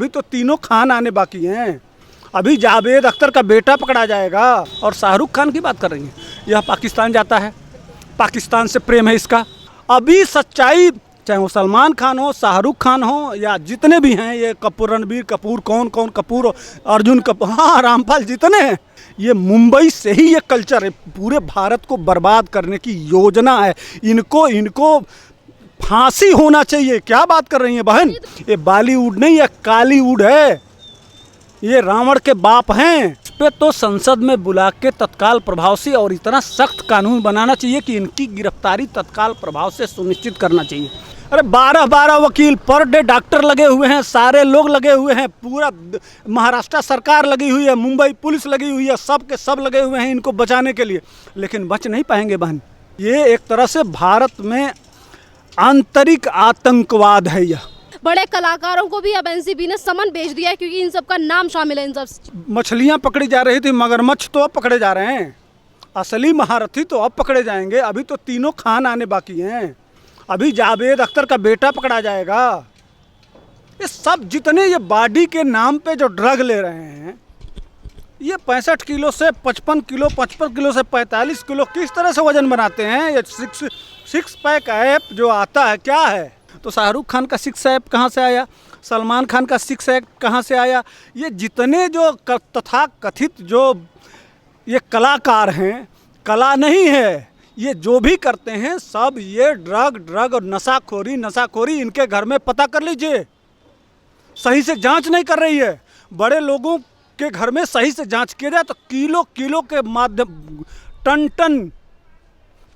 अभी तो तीनों खान आने बाकी हैं। अभी जावेद अख्तर का बेटा पकड़ा जाएगा। और शाहरुख खान की बात कर रही हैं, यह पाकिस्तान जाता है, पाकिस्तान से प्रेम है इसका। अभी सच्चाई, चाहे वो सलमान खान हो, शाहरुख खान हो, या जितने भी हैं, ये कपूर, रणबीर कपूर, कौन कपूर, अर्जुन कपूर, हाँ रामपाल, जितने हैं, ये मुंबई से ही ये कल्चर है। पूरे भारत को बर्बाद करने की योजना है। इनको फांसी होना चाहिए। क्या बात कर रही हैं बहन? ये बॉलीवुड नहीं, ये कालीवुड है। ये रावण के बाप हैं। इस पे तो संसद में बुला के तत्काल प्रभाव से और इतना सख्त कानून बनाना चाहिए कि इनकी गिरफ्तारी तत्काल प्रभाव से सुनिश्चित करना चाहिए। अरे 12 वकील पर डे, डॉक्टर लगे हुए हैं, सारे लोग लगे हुए हैं, पूरा महाराष्ट्र सरकार लगी हुई है, मुंबई पुलिस लगी हुई है, सब के सब लगे हुए हैं इनको बचाने के लिए, लेकिन बच नहीं पाएंगे बहन। ये एक तरह से भारत में आंतरिक आतंकवाद है। यह बड़े कलाकारों को भी अब एनसीबी ने समन भेज दिया है क्योंकि इन सब का नाम शामिल है। इन सब मछलियाँ पकड़ी जा रही थी, मगरमच्छ तो अब पकड़े जा रहे हैं। असली महारथी तो अब पकड़े जाएंगे। अभी तो तीनों खान आने बाकी हैं। अभी जावेद अख्तर का बेटा पकड़ा जाएगा। ये सब जितने ये बॉडी के नाम पे जो ड्रग ले रहे हैं, ये 65 किलो से 55 किलो, 55 किलो से 45 किलो किस तरह से वजन बनाते हैं। ये सिक्स पैक ऐप जो आता है क्या है? तो शाहरुख खान का सिक्स ऐप कहाँ से आया? सलमान खान का सिक्स ऐप कहाँ से आया? ये जितने जो तथा कथित जो ये कलाकार हैं, कला नहीं है, ये जो भी करते हैं सब ये ड्रग और नशाखोरी इनके घर में पता कर लीजिए। सही से जांच नहीं कर रही है। बड़े लोगों के घर में सही से जांच किया जाए तो किलो के माध्यम, टन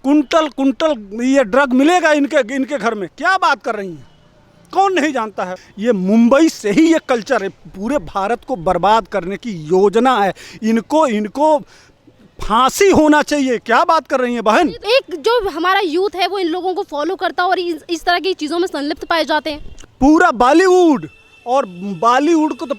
कुंटल ये ड्रग मिलेगा इनके घर में। क्या बात कर रही हैं? कौन नहीं जानता है? ये मुंबई से ही ये कल्चर है। पूरे भारत को बर्बाद करने की योजना है। इनको फांसी होना चाहिए। क्या बात कर रही हैं बहन? एक जो हमारा यूथ है वो इन लोगों को फॉलो करता है और इस तरह की चीज़ों में संलिप्त पाए जाते हैं। पूरा बॉलीवुड को तो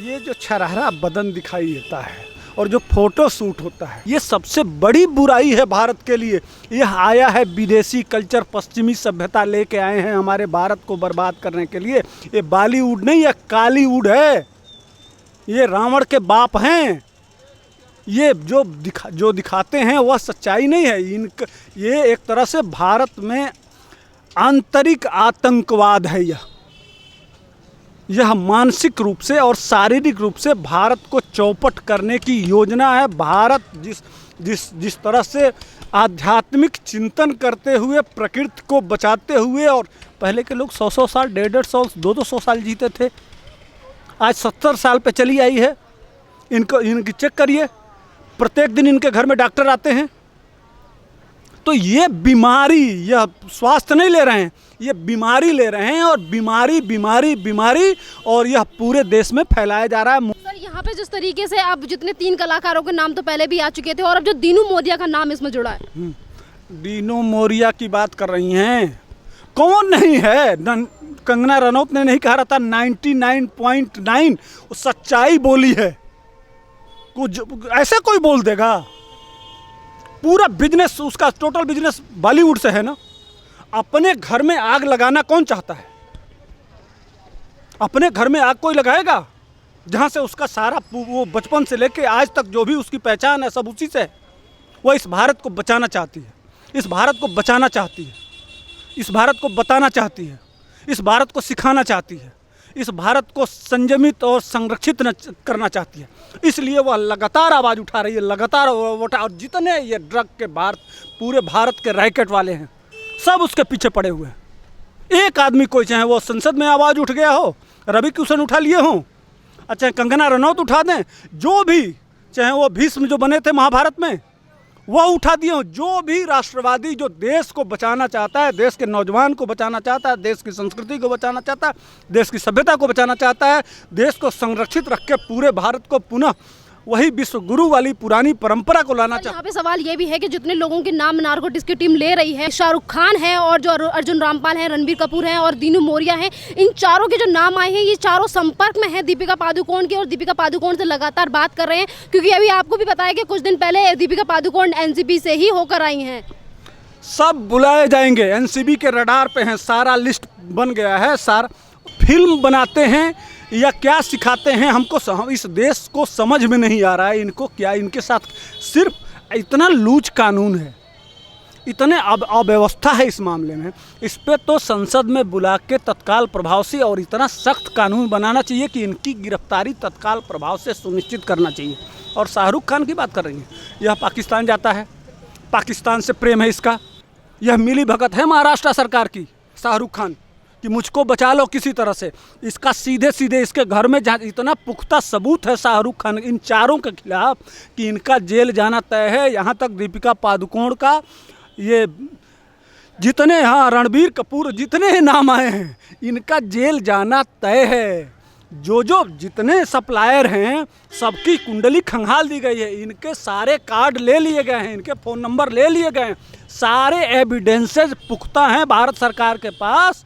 ये जो छरहरा बदन दिखाई देता है और जो फोटो शूट होता है, ये सबसे बड़ी बुराई है भारत के लिए। यह आया है विदेशी कल्चर, पश्चिमी सभ्यता लेके आए हैं हमारे भारत को बर्बाद करने के लिए। ये बॉलीवुड नहीं, ये कालीवुड है। ये रावण के बाप हैं। ये जो दिखाते हैं वह सच्चाई नहीं है। ये एक तरह से भारत में आंतरिक आतंकवाद है। यह मानसिक रूप से और शारीरिक रूप से भारत को चौपट करने की योजना है। भारत जिस तरह से आध्यात्मिक चिंतन करते हुए, प्रकृति को बचाते हुए, और पहले के लोग 100 साल, 150 साल, 200 साल जीते थे, आज 70 साल पे चली आई है। इनकी चेक करिए, प्रत्येक दिन इनके घर में डॉक्टर आते हैं। तो ये बीमारी, यह स्वास्थ्य नहीं ले रहे हैं, ये बीमारी ले रहे हैं, और बीमारी और यह पूरे देश में फैलाया जा रहा है। सर, यहाँ पे जिस तरीके से अब जितने 3 कलाकारों के नाम तो पहले भी आ चुके थे और अब जो दीनू मोरिया का नाम इसमें जुड़ा है। दीनू मोरिया की बात कर रही हैं? कौन नहीं है? कंगना रनौत ने नहीं कहा रहता 99.9 सच्चाई बोली है। कुछ ऐसे कोई बोल देगा? पूरा बिजनेस, उसका टोटल बिजनेस बॉलीवुड से है ना। अपने घर में आग लगाना कौन चाहता है? अपने घर में आग कोई लगाएगा जहाँ से उसका सारा वो बचपन से लेके आज तक जो भी उसकी पहचान है सब उसी से है। वो इस भारत को बचाना चाहती है, इस भारत को बचाना चाहती है, इस भारत को बताना चाहती है, इस भारत को सिखाना चाहती है, इस भारत को संयमित और संरक्षित करना चाहती है। इसलिए वह लगातार आवाज़ उठा रही है, लगातार और जितने ये ड्रग के पूरे भारत के रैकेट वाले हैं सब उसके पीछे पड़े हुए हैं। एक आदमी कोई, चाहे वो संसद में आवाज़ उठ गया हो, रवि किशन उठा लिए हों, अच्छा कंगना रनौत उठा दें, जो भी, चाहे वो भीष्म जो बने थे महाभारत में वह उठा दिए हों, जो भी राष्ट्रवादी जो देश को बचाना चाहता है, देश के नौजवान को बचाना चाहता है, देश की संस्कृति को बचाना चाहता है, देश की सभ्यता को बचाना चाहता है, देश को संरक्षित रख के पूरे भारत को पुनः वही विश्व गुरु वाली पुरानी परंपरा को लाना चाहता है। यहाँ पे सवाल ये भी है कि जितने लोगों के नाम नारकोटिक्स की टीम ले रही है, शाहरुख खान है और जो अर्जुन रामपाल है, रणबीर कपूर है और दीनू मोरिया है, इन चारों के जो नाम आए हैं ये चारों संपर्क में है दीपिका पादुकोण के, और दीपिका पादुकोण से लगातार बात कर रहे हैं क्योंकि अभी आपको भी बताया कि कुछ दिन पहले दीपिका पादुकोण एनसीबी से ही होकर आई हैं। सब बुलाए जाएंगे, एनसीबी के रडार पे हैं, सारा लिस्ट बन गया है, सारा फिल्म बनाते हैं या क्या सिखाते हैं हमको हम इस देश को समझ में नहीं आ रहा है। इनको क्या, इनके साथ सिर्फ इतना लूज कानून है, इतने अव्यवस्था है इस मामले में। इस पे तो संसद में बुला के तत्काल प्रभाव से और इतना सख्त कानून बनाना चाहिए कि इनकी गिरफ्तारी तत्काल प्रभाव से सुनिश्चित करना चाहिए। और शाहरुख खान की बात कर रही हैं, यह पाकिस्तान जाता है, पाकिस्तान से प्रेम है इसका, यह मिली भगत है महाराष्ट्र सरकार की शाहरुख खान कि मुझको बचा लो किसी तरह से। इसका सीधे सीधे इसके घर में जहाँ इतना पुख्ता सबूत है शाहरुख खान इन चारों के खिलाफ कि इनका जेल जाना तय है। यहाँ तक दीपिका पादुकोण का, ये जितने, हाँ रणबीर कपूर, जितने नाम आए हैं इनका जेल जाना तय है। जो जितने सप्लायर हैं सबकी कुंडली खंगाल दी गई है, इनके सारे कार्ड ले लिए गए हैं, इनके फ़ोन नंबर ले लिए गए हैं, सारे एविडेंसेस पुख्ता हैं भारत सरकार के पास।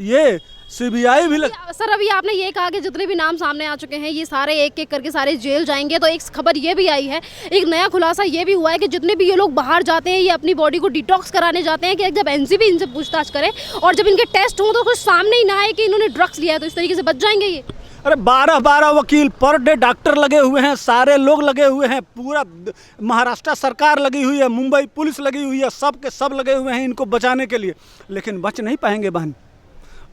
ये सीबीआई भी सर अभी आपने ये कहा कि जितने भी नाम सामने आ चुके हैं ये सारे एक एक करके सारे जेल जाएंगे, तो एक खबर ये भी आई है, एक नया खुलासा ये भी हुआ है कि जितने भी ये लोग बाहर जाते हैं, ये अपनी बॉडी को डिटॉक्स कराने जाते हैं कि जब एनसीबी इनसे पूछताछ करे और जब इनके टेस्ट हों तो कुछ सामने ही ना आए कि इन्होंने ड्रग्स लिया है, तो इस तरीके से बच जाएंगे ये। अरे 12 वकील पर डे, डॉक्टर लगे हुए हैं, सारे लोग लगे हुए हैं, पूरा महाराष्ट्र सरकार लगी हुई है, मुंबई पुलिस लगी हुई है, सब के सब लगे हुए हैं इनको बचाने के लिए, लेकिन बच नहीं पाएंगे बहन।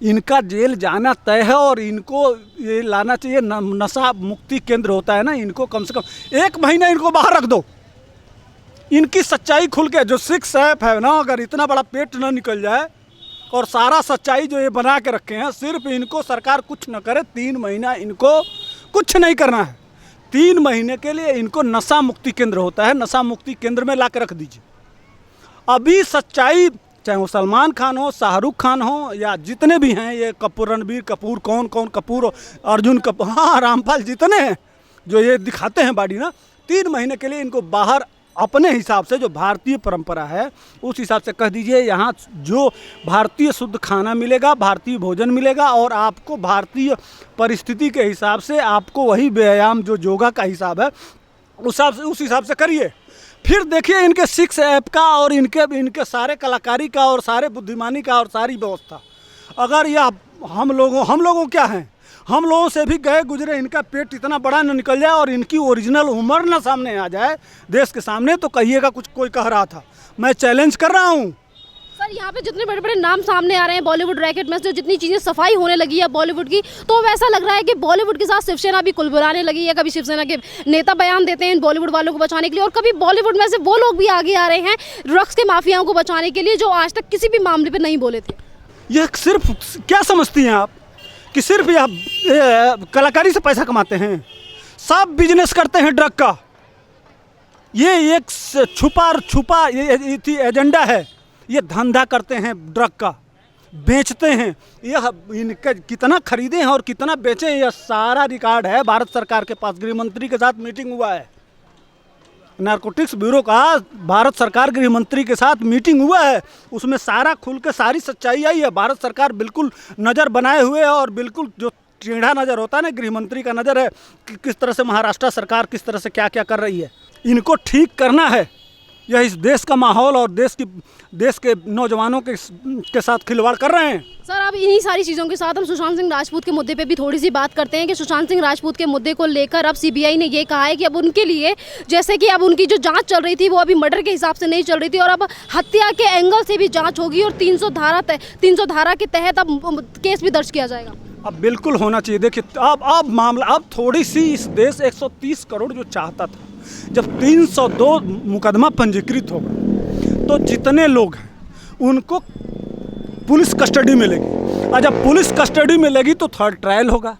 इनका जेल जाना तय है और इनको ये लाना चाहिए नशा मुक्ति केंद्र होता है ना, इनको कम से कम 1 महीना इनको बाहर रख दो। इनकी सच्चाई खुल के, जो 6 ऐप है ना, अगर इतना बड़ा पेट ना निकल जाए और सारा सच्चाई जो ये बना के रखे हैं, सिर्फ इनको सरकार कुछ न करे, 3 महीना इनको कुछ नहीं करना है। 3 महीने के लिए इनको नशा मुक्ति केंद्र होता है, नशा मुक्ति केंद्र में ला के रख दीजिए। अभी सच्चाई, चाहे वो सलमान खान हो, शाहरुख खान हो, या जितने भी हैं ये कपूर, रणबीर कपूर, कौन कपूर, अर्जुन कपूर, हाँ रामपाल, जितने हैं जो ये दिखाते हैं बॉडी ना, 3 महीने के लिए इनको बाहर अपने हिसाब से, जो भारतीय परंपरा है उस हिसाब से कह दीजिए, यहाँ जो भारतीय शुद्ध खाना मिलेगा, भारतीय भोजन मिलेगा और आपको भारतीय परिस्थिति के हिसाब से आपको वही व्यायाम जो योगा का हिसाब है उस हिसाब से करिए। फिर देखिए इनके 6 ऐप का और इनके सारे कलाकारी का और सारे बुद्धिमानी का और सारी व्यवस्था। अगर यह हम लोगों क्या हैं, हम लोगों से भी गए गुजरे, इनका पेट इतना बड़ा न निकल जाए और इनकी ओरिजिनल उम्र ना सामने आ जाए देश के सामने, तो कहिएगा कुछ कोई कह रहा था। मैं चैलेंज कर रहा हूँ सर, यहाँ पे जितने बड़े बड़े नाम सामने आ रहे हैं बॉलीवुड रैकेट में से, जितनी चीज़ें सफाई होने लगी है बॉलीवुड की, तो वैसा लग रहा है कि बॉलीवुड के साथ शिवसेना भी कुलबुलाने लगी है। कभी शिवसेना के नेता बयान देते हैं इन बॉलीवुड वालों को बचाने के लिए, और कभी बॉलीवुड में से वो लोग भी आगे आ रहे हैं ड्रग्स के माफियाओं को बचाने के लिए, जो आज तक किसी भी मामले पर नहीं बोले थे। यह सिर्फ क्या समझती हैं आप कि सिर्फ यह कलाकारी से पैसा कमाते हैं? सब बिजनेस करते हैं ड्रग का। ये एक छुपा ये एजेंडा है, ये धंधा करते हैं ड्रग का, बेचते हैं। यह इनका कितना खरीदे हैं और कितना बेचे हैं, यह सारा रिकॉर्ड है भारत सरकार के पास। गृह मंत्री के साथ मीटिंग हुआ है, नारकोटिक्स ब्यूरो का भारत सरकार गृह मंत्री के साथ मीटिंग हुआ है, उसमें सारा खुल के सारी सच्चाई आई है। भारत सरकार बिल्कुल नज़र बनाए हुए है और बिल्कुल जो टेढ़ा नज़र होता है ना, गृह मंत्री का नज़र है कि किस तरह से महाराष्ट्र सरकार किस तरह से क्या क्या कर रही है। इनको ठीक करना है। यह इस देश का माहौल और देश के नौजवानों के साथ खिलवाड़ कर रहे हैं। सर, अब इन्हीं सारी चीज़ों के साथ हम सुशांत सिंह राजपूत के मुद्दे पे भी थोड़ी सी बात करते हैं कि सुशांत सिंह राजपूत के मुद्दे को लेकर अब सीबीआई ने ये कहा है कि अब उनके लिए, जैसे कि अब उनकी जो जांच चल रही थी वो अभी मर्डर के हिसाब से नहीं चल रही थी, और अब हत्या के एंगल से भी जांच होगी और 300 धारा के तहत अब केस भी दर्ज किया जाएगा। अब बिल्कुल होना चाहिए। देखिए अब मामला, अब थोड़ी सी इस देश 130 करोड़ जो चाहता था, जब 302 मुकदमा पंजीकृत होगा तो जितने लोग हैं उनको पुलिस कस्टडी मिलेगी, और जब पुलिस कस्टडी मिलेगी तो 3rd ट्रायल होगा,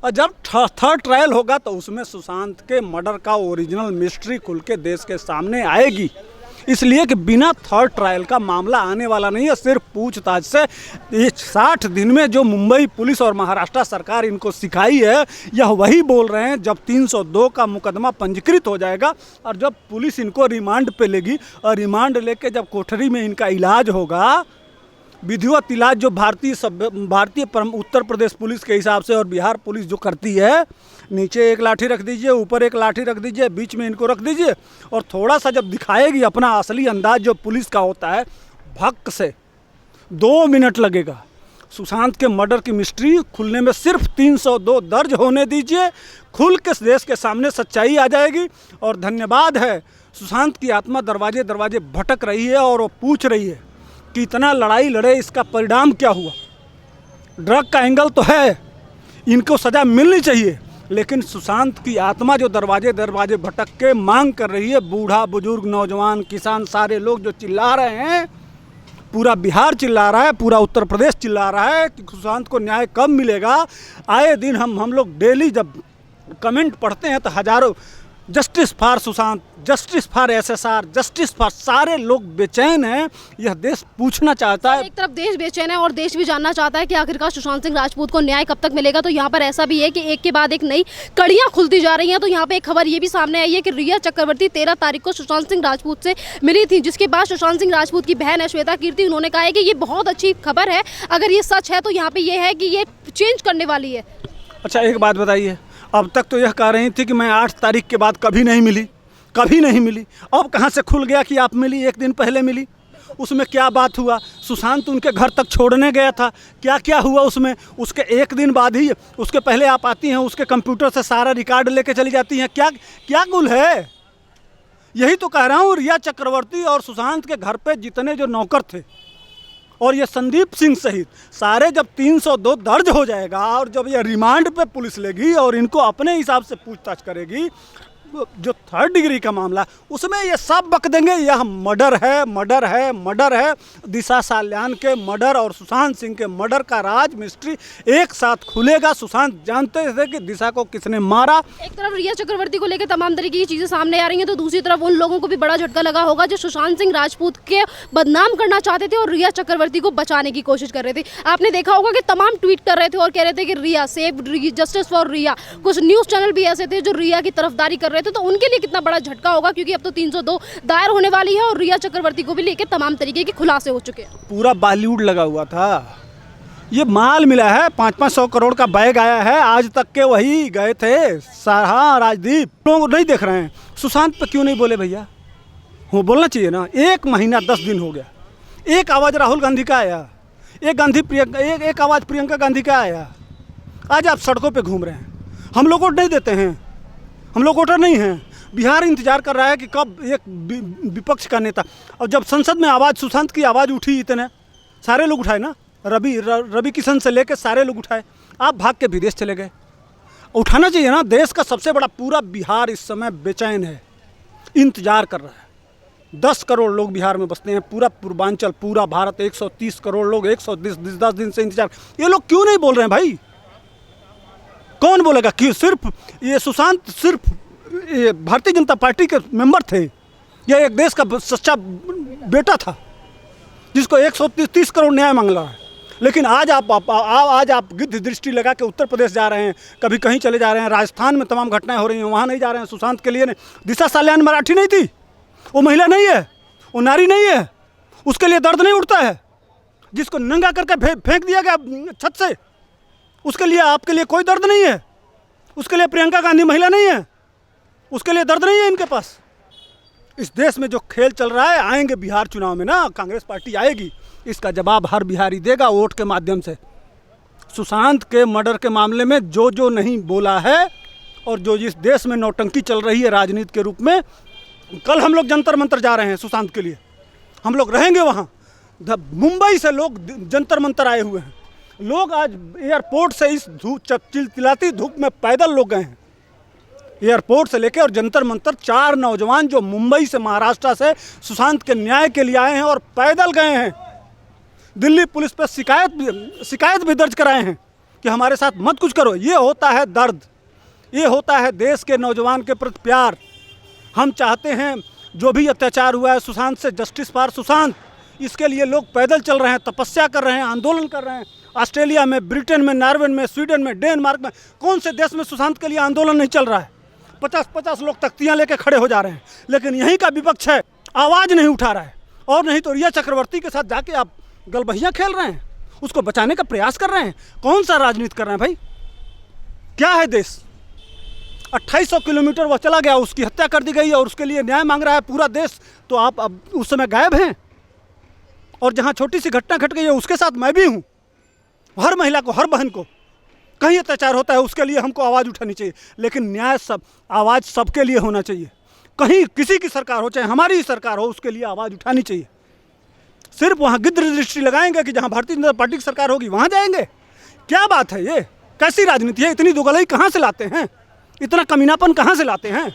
और जब 3rd ट्रायल होगा तो उसमें सुशांत के मर्डर का ओरिजिनल मिस्ट्री खुल के देश के सामने आएगी। इसलिए कि बिना 3rd ट्रायल का मामला आने वाला नहीं है। सिर्फ पूछताछ से ये 60 दिन में जो मुंबई पुलिस और महाराष्ट्र सरकार इनको सिखाई है, यह वही बोल रहे हैं। जब 302 का मुकदमा पंजीकृत हो जाएगा और जब पुलिस इनको रिमांड पे लेगी, और रिमांड लेके जब कोठरी में इनका इलाज होगा, विधिवत इलाज जो भारतीय उत्तर प्रदेश पुलिस के हिसाब से और बिहार पुलिस जो करती है, नीचे एक लाठी रख दीजिए, ऊपर एक लाठी रख दीजिए, बीच में इनको रख दीजिए, और थोड़ा सा जब दिखाएगी अपना असली अंदाज जो पुलिस का होता है, भक्त से 2 मिनट लगेगा, सुशांत के मर्डर की मिस्ट्री खुलने में सिर्फ 302 दर्ज होने दीजिए, खुल के देश के सामने सच्चाई आ जाएगी। और धन्यवाद है, सुशांत की आत्मा दरवाजे दरवाजे भटक रही है और वो पूछ रही है कि इतना लड़ाई लड़े, इसका परिणाम क्या हुआ। ड्रग का एंगल तो है, इनको सज़ा मिलनी चाहिए, लेकिन सुशांत की आत्मा जो दरवाजे दरवाजे भटक के मांग कर रही है, बूढ़ा बुजुर्ग नौजवान किसान सारे लोग जो चिल्ला रहे हैं, पूरा बिहार चिल्ला रहा है, पूरा उत्तर प्रदेश चिल्ला रहा है कि सुशांत को न्याय कब मिलेगा। आए दिन हम लोग डेली जब कमेंट पढ़ते हैं तो हजारों justice for Sushant, justice for SSR, justice for, सारे लोग बेचैन हैं। यह देश पूछना चाहता है, एक तरफ देश बेचैन है और देश भी जानना चाहता है कि आखिरकार सुशांत सिंह राजपूत को न्याय कब तक मिलेगा। तो यहाँ पर ऐसा भी है कि एक के बाद एक नई कड़ियाँ खुलती जा रही हैं। तो यहाँ पे एक खबर ये भी सामने आई है कि रिया चक्रवर्ती 13 तारीख को सुशांत सिंह राजपूत से मिली थी, जिसके बाद सुशांत सिंह राजपूत की बहन है श्वेता कीर्ति, उन्होंने कहा है कि ये बहुत अच्छी खबर है, अगर ये सच है तो यहाँ पे ये है कि ये चेंज करने वाली है। अच्छा एक बात बताइए, अब तक तो यह कह रही थी कि मैं 8 तारीख के बाद कभी नहीं मिली, कभी नहीं मिली, अब कहाँ से खुल गया कि आप मिली, एक दिन पहले मिली। उसमें क्या बात हुआ? सुशांत उनके घर तक छोड़ने गया था, क्या क्या हुआ उसमें? उसके एक दिन बाद ही, उसके पहले आप आती हैं, उसके कंप्यूटर से सारा रिकॉर्ड लेके चली जाती हैं, क्या क्या गुल है? यही तो कह रहा हूँ, रिया चक्रवर्ती और सुशांत के घर पे जितने जो नौकर थे और ये संदीप सिंह सहित सारे, जब 302 दर्ज हो जाएगा और जब ये रिमांड पे पुलिस लेगी और इनको अपने हिसाब से पूछताछ करेगी, जो 3rd डिग्री का मामला, उसमें ये सब बक देंगे यह मर्डर है, मर्डर है, मर्डर है। दिशा साल्यान के मर्डर और सुशांत सिंह के मर्डर का राज मिस्ट्री एक साथ खुलेगा। सुशांत जानते थे कि दिशा को किसने मारा। एक तरफ रिया चक्रवर्ती को लेकर तमाम तरीके की चीजें सामने आ रही हैं, तो दूसरी तरफ उन लोगों को भी बड़ा झटका लगा होगा जो सुशांत सिंह राजपूत के बदनाम करना चाहते थे और रिया चक्रवर्ती को बचाने की कोशिश कर रहे थे। आपने देखा होगा कि तमाम ट्वीट कर रहे थे और कह रहे थे कि रिया सेव, जस्टिस फॉर रिया। कुछ न्यूज चैनल भी ऐसे थे जो रिया की तरफदारी कर रहे थे, तो उनके लिए कितना बड़ा झटका होगा, क्योंकि अब तो 302 दायर होने वाली है और रिया चक्रवर्ती को भी लेकर तमाम तरीके के खुलासे हो चुके हैं। पूरा बॉलीवुड लगा हुआ था, ये माल मिला है, 500-500 करोड़ का बैग आया है, आज तक के वही गए थे। हाँ राजदीप, लोग नहीं देख रहे हैं, सुशांत पे क्यों नहीं बोले भैया? वो बोलना चाहिए ना। 1 महीना 10 दिन हो गया, एक आवाज़ राहुल गांधी का आया, एक आवाज़ प्रियंका गांधी का आया, आज आप सड़कों पे घूम रहे हैं। हम लोग वोट नहीं देते हैं, हम लोग वोटर नहीं हैं। बिहार इंतजार कर रहा है कि कब एक विपक्ष का नेता, और जब संसद में आवाज़, सुशांत की आवाज़ उठी, इतने सारे लोग उठाए ना, रवि किशन से लेकर सारे लोग उठाए। आप भाग के विदेश चले गए, उठाना चाहिए ना। देश का सबसे बड़ा पूरा बिहार इस समय बेचैन है, इंतजार कर रहा है। 10 करोड़ लोग बिहार में बसते हैं, पूरा पूर्वांचल, पूरा भारत, 130 करोड़ लोग 110 दिन से इंतजार। ये लोग क्यों नहीं बोल रहे हैं भाई? कौन बोलेगा कि सिर्फ ये सुशांत सिर्फ भारतीय जनता पार्टी के मेंबर थे? यह एक देश का सच्चा बेटा था जिसको 130 करोड़ न्याय मांग रहा है। लेकिन आज आप गिद्ध दृष्टि लगा के उत्तर प्रदेश जा रहे हैं, कभी कहीं चले जा रहे हैं, राजस्थान में तमाम घटनाएं हो रही हैं, वहाँ नहीं जा रहे हैं। सुशांत के लिए ने दिशा साल्यान मराठी नहीं थी, वो महिला नहीं है, वो नारी नहीं है, उसके लिए दर्द नहीं उठता है? जिसको नंगा करके फेंक दिया गया छत से, उसके लिए आपके लिए कोई दर्द नहीं है? उसके लिए प्रियंका गांधी महिला नहीं है, उसके लिए दर्द नहीं है इनके पास? इस देश में जो खेल चल रहा है, आएंगे बिहार चुनाव में ना, कांग्रेस पार्टी आएगी, इसका जवाब हर बिहारी देगा वोट के माध्यम से। सुशांत के मर्डर के मामले में जो नहीं बोला है और जो इस देश में नौटंकी चल रही है राजनीति के रूप में, कल हम लोग जंतर मंतर जा रहे हैं सुशांत के लिए, हम लोग रहेंगे वहाँ। मुंबई से लोग जंतर मंतर आए हुए हैं, लोग आज एयरपोर्ट से इस चिलचिलाती धूप में पैदल लोग गए हैं, एयरपोर्ट से लेकर और जंतर मंतर। 4 नौजवान जो मुंबई से, महाराष्ट्र से सुशांत के न्याय के लिए आए हैं और पैदल गए हैं। दिल्ली पुलिस पर शिकायत भी दर्ज कराए हैं कि हमारे साथ मत कुछ करो। ये होता है दर्द, ये होता है देश के नौजवान के प्रति प्यार। हम चाहते हैं जो भी अत्याचार हुआ है सुशांत से, जस्टिस फॉर सुशांत, इसके लिए लोग पैदल चल रहे हैं, तपस्या कर रहे हैं, आंदोलन कर रहे हैं। ऑस्ट्रेलिया में, ब्रिटेन में, नॉर्वे में, स्वीडन में, डेनमार्क में, कौन से देश में सुशांत के लिए आंदोलन नहीं चल रहा है? 50-50 लोग तख्तियां लेके खड़े हो जा रहे हैं, लेकिन यहीं का विपक्ष है, आवाज़ नहीं उठा रहा है। और नहीं तो रिया चक्रवर्ती के साथ जाके आप गलबहियाँ खेल रहे हैं, उसको बचाने का प्रयास कर रहे हैं। कौन सा राजनीति कर रहे हैं भाई? क्या है देश? 2800 किलोमीटर वो चला गया, उसकी हत्या कर दी गई और उसके लिए न्याय मांग रहा है पूरा देश, तो आप अब उस समय गायब हैं। और जहाँ छोटी सी घटना घट गई है उसके साथ मैं भी हूँ, हर महिला को, हर बहन को कहीं अत्याचार होता है उसके लिए हमको आवाज़ उठानी चाहिए, लेकिन न्याय सब आवाज़ सबके लिए होना चाहिए। कहीं किसी की सरकार हो, चाहे हमारी ही सरकार हो, उसके लिए आवाज़ उठानी चाहिए। सिर्फ वहाँ गिद्ध दृष्टि लगाएंगे कि जहाँ भारतीय जनता पार्टी की सरकार होगी वहाँ जाएंगे? क्या बात है, ये कैसी राजनीति है? इतनी दुगलई कहाँ से लाते हैं? इतना कमीनापन कहाँ से लाते हैं?